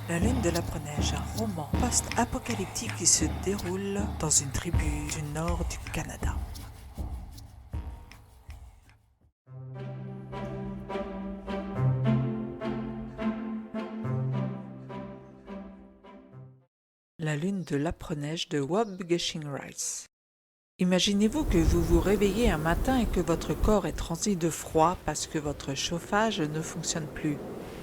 La Lune de l'Après-Neige, un roman post-apocalyptique qui se déroule dans une tribu du nord du Canada. La Lune de l'Après-Neige de Wob Gushing Rice. Imaginez-vous que vous vous réveillez un matin et que votre corps est transi de froid parce que votre chauffage ne fonctionne plus.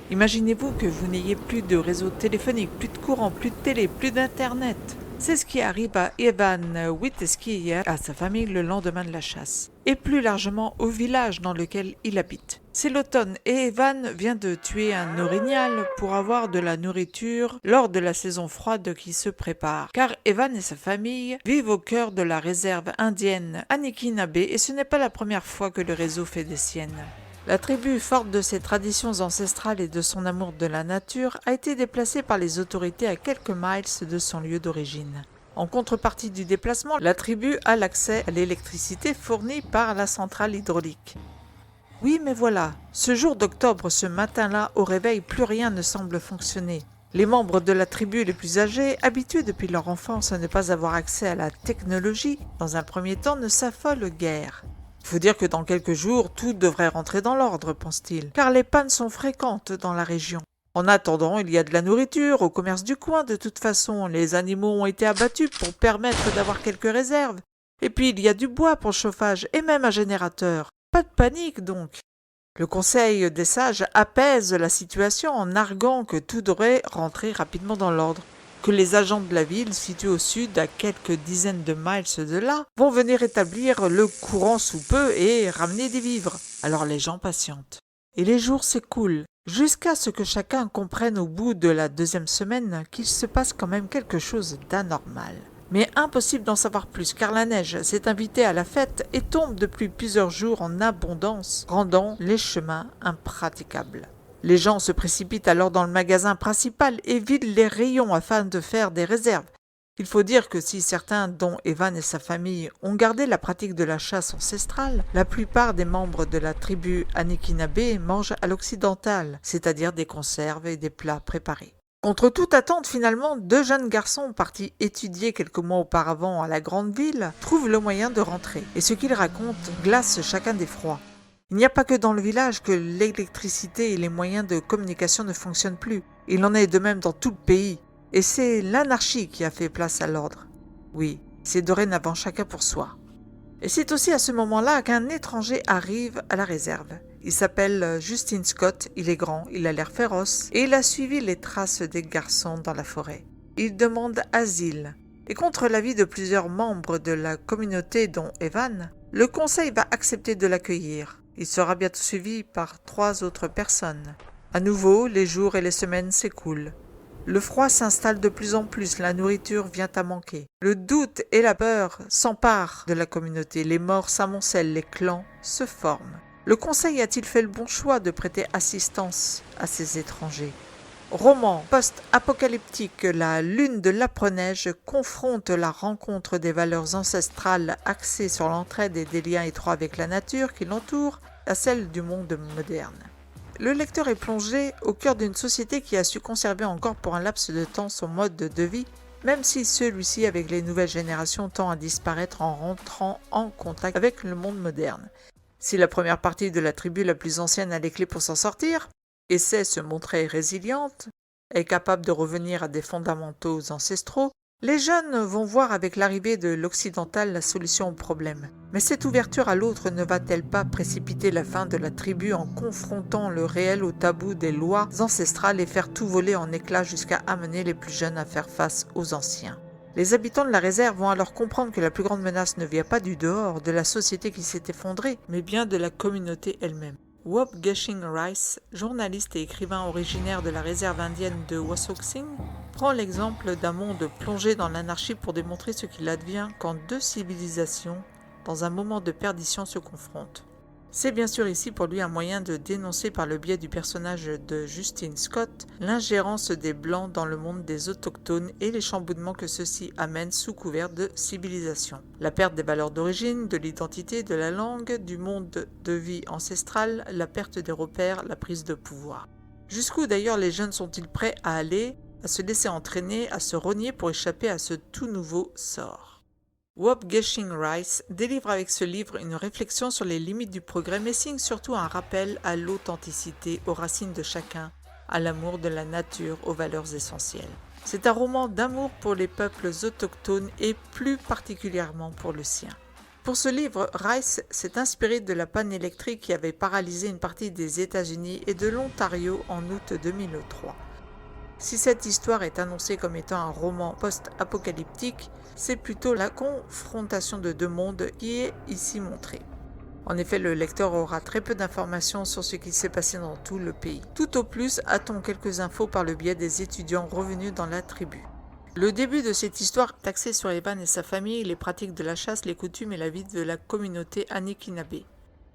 Imaginez-vous que vous n'ayez plus de réseau téléphonique, plus de courant, plus de télé, plus d'internet. C'est ce qui arrive à Evan Witesky et à sa famille le lendemain de la chasse, et plus largement au village dans lequel il habite. C'est l'automne et Evan vient de tuer un orignal pour avoir de la nourriture lors de la saison froide qui se prépare, car Evan et sa famille vivent au cœur de la réserve indienne Anikinabe et ce n'est pas la première fois que le réseau fait des siennes. La tribu, forte de ses traditions ancestrales et de son amour de la nature, a été déplacée par les autorités à quelques miles de son lieu d'origine. En contrepartie du déplacement, la tribu a l'accès à l'électricité fournie par la centrale hydraulique. Oui, mais voilà, ce jour d'octobre, ce matin-là, au réveil, plus rien ne semble fonctionner. Les membres de la tribu les plus âgés, habitués depuis leur enfance à ne pas avoir accès à la technologie, dans un premier temps ne s'affolent guère. Il faut dire que dans quelques jours, tout devrait rentrer dans l'ordre, pense-t-il, car les pannes sont fréquentes dans la région. En attendant, il y a de la nourriture au commerce du coin, de toute façon, les animaux ont été abattus pour permettre d'avoir quelques réserves. Et puis il y a du bois pour le chauffage, et même un générateur. Pas de panique donc. Le conseil des sages apaise la situation en arguant que tout devrait rentrer rapidement dans l'ordre, que les agents de la ville, situés au sud, à quelques dizaines de miles de là, vont venir établir le courant sous peu et ramener des vivres. Alors les gens patientent. Et les jours s'écoulent, jusqu'à ce que chacun comprenne au bout de la deuxième semaine qu'il se passe quand même quelque chose d'anormal. Mais impossible d'en savoir plus, car la neige s'est invitée à la fête et tombe depuis plusieurs jours en abondance, rendant les chemins impraticables. Les gens se précipitent alors dans le magasin principal et vident les rayons afin de faire des réserves. Il faut dire que si certains, dont Evan et sa famille, ont gardé la pratique de la chasse ancestrale, la plupart des membres de la tribu Anikinabe mangent à l'occidental, c'est-à-dire des conserves et des plats préparés. Contre toute attente, finalement, deux jeunes garçons partis étudier quelques mois auparavant à la grande ville trouvent le moyen de rentrer, et ce qu'ils racontent glace chacun d'effroi. Il n'y a pas que dans le village que l'électricité et les moyens de communication ne fonctionnent plus. Il en est de même dans tout le pays. Et c'est l'anarchie qui a fait place à l'ordre. Oui, c'est dorénavant chacun pour soi. Et c'est aussi à ce moment-là qu'un étranger arrive à la réserve. Il s'appelle Justin Scott, il est grand, il a l'air féroce, et il a suivi les traces des garçons dans la forêt. Il demande asile. Et contre l'avis de plusieurs membres de la communauté dont Evan, le conseil va accepter de l'accueillir. Il sera bientôt suivi par 3 autres personnes. À nouveau, les jours et les semaines s'écoulent. Le froid s'installe de plus en plus, la nourriture vient à manquer. Le doute et la peur s'emparent de la communauté, les morts s'amoncellent, les clans se forment. Le conseil a-t-il fait le bon choix de prêter assistance à ces étrangers ? Roman post-apocalyptique, la Lune de l'Après-Neige confronte la rencontre des valeurs ancestrales axées sur l'entraide et des liens étroits avec la nature qui l'entoure à celle du monde moderne. Le lecteur est plongé au cœur d'une société qui a su conserver encore pour un laps de temps son mode de vie, même si celui-ci avec les nouvelles générations tend à disparaître en rentrant en contact avec le monde moderne. Si la première partie de la tribu la plus ancienne a les clés pour s'en sortir, et sait se montrer résiliente, est capable de revenir à des fondamentaux ancestraux, les jeunes vont voir avec l'arrivée de l'occidental la solution au problème. Mais cette ouverture à l'autre ne va-t-elle pas précipiter la fin de la tribu en confrontant le réel au tabou des lois ancestrales et faire tout voler en éclats jusqu'à amener les plus jeunes à faire face aux anciens ? Les habitants de la réserve vont alors comprendre que la plus grande menace ne vient pas du dehors, de la société qui s'est effondrée, mais bien de la communauté elle-même. Wob Gushing Rice, journaliste et écrivain originaire de la réserve indienne de Wasauksing, prend l'exemple d'un monde plongé dans l'anarchie pour démontrer ce qu'il advient quand deux civilisations, dans un moment de perdition, se confrontent. C'est bien sûr ici pour lui un moyen de dénoncer par le biais du personnage de Justin Scott l'ingérence des Blancs dans le monde des autochtones et les chamboulements que ceux-ci amènent sous couvert de civilisation. La perte des valeurs d'origine, de l'identité, de la langue, du monde de vie ancestral, la perte des repères, la prise de pouvoir. Jusqu'où d'ailleurs les jeunes sont-ils prêts à aller ? à se laisser entraîner, à se rogner pour échapper à ce tout nouveau sort. Waubgeshing Rice délivre avec ce livre une réflexion sur les limites du progrès, mais signe surtout un rappel à l'authenticité, aux racines de chacun, à l'amour de la nature, aux valeurs essentielles. C'est un roman d'amour pour les peuples autochtones et plus particulièrement pour le sien. Pour ce livre, Rice s'est inspiré de la panne électrique qui avait paralysé une partie des États-Unis et de l'Ontario en août 2003. Si cette histoire est annoncée comme étant un roman post-apocalyptique, c'est plutôt la confrontation de deux mondes qui est ici montrée. En effet, le lecteur aura très peu d'informations sur ce qui s'est passé dans tout le pays. Tout au plus, a-t-on quelques infos par le biais des étudiants revenus dans la tribu. Le début de cette histoire est axé sur Evan et sa famille, les pratiques de la chasse, les coutumes et la vie de la communauté Anishinaabe.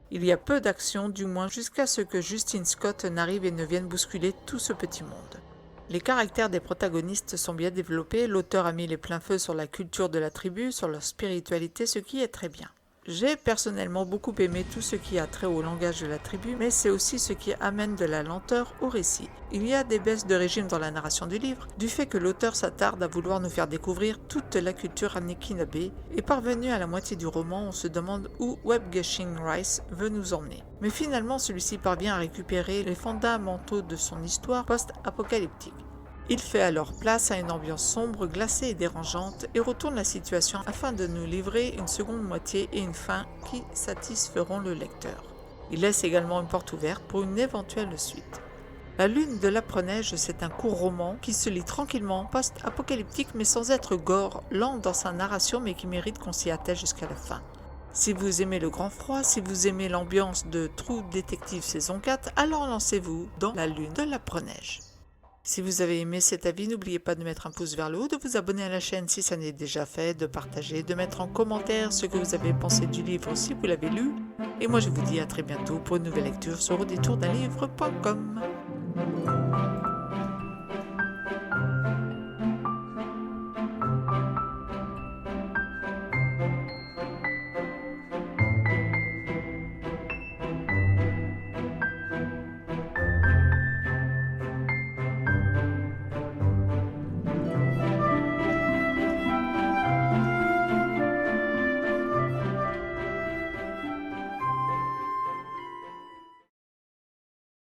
Il y a peu d'action, du moins jusqu'à ce que Justin Scott n'arrive et ne vienne bousculer tout ce petit monde. Les caractères des protagonistes sont bien développés, l'auteur a mis les pleins feux sur la culture de la tribu, sur leur spiritualité, ce qui est très bien. J'ai personnellement beaucoup aimé tout ce qui a trait au langage de la tribu, mais c'est aussi ce qui amène de la lenteur au récit. Il y a des baisses de régime dans la narration du livre, du fait que l'auteur s'attarde à vouloir nous faire découvrir toute la culture Anishinaabe, et parvenu à la moitié du roman, on se demande où Waubgeshing Rice veut nous emmener. Mais finalement, celui-ci parvient à récupérer les fondamentaux de son histoire post-apocalyptique. Il fait alors place à une ambiance sombre, glacée et dérangeante et retourne la situation afin de nous livrer une seconde moitié et une fin qui satisferont le lecteur. Il laisse également une porte ouverte pour une éventuelle suite. La Lune de l'Après-Neige, c'est un court roman qui se lit tranquillement, post-apocalyptique mais sans être gore, lent dans sa narration mais qui mérite qu'on s'y attelle jusqu'à la fin. Si vous aimez le grand froid, si vous aimez l'ambiance de True Detective saison 4, alors lancez-vous dans La Lune de l'Après-Neige. Si vous avez aimé cet avis, n'oubliez pas de mettre un pouce vers le haut, de vous abonner à la chaîne si ça n'est déjà fait, de partager, de mettre en commentaire ce que vous avez pensé du livre si vous l'avez lu. Et moi je vous dis à très bientôt pour une nouvelle lecture sur auditourdunlivre.com.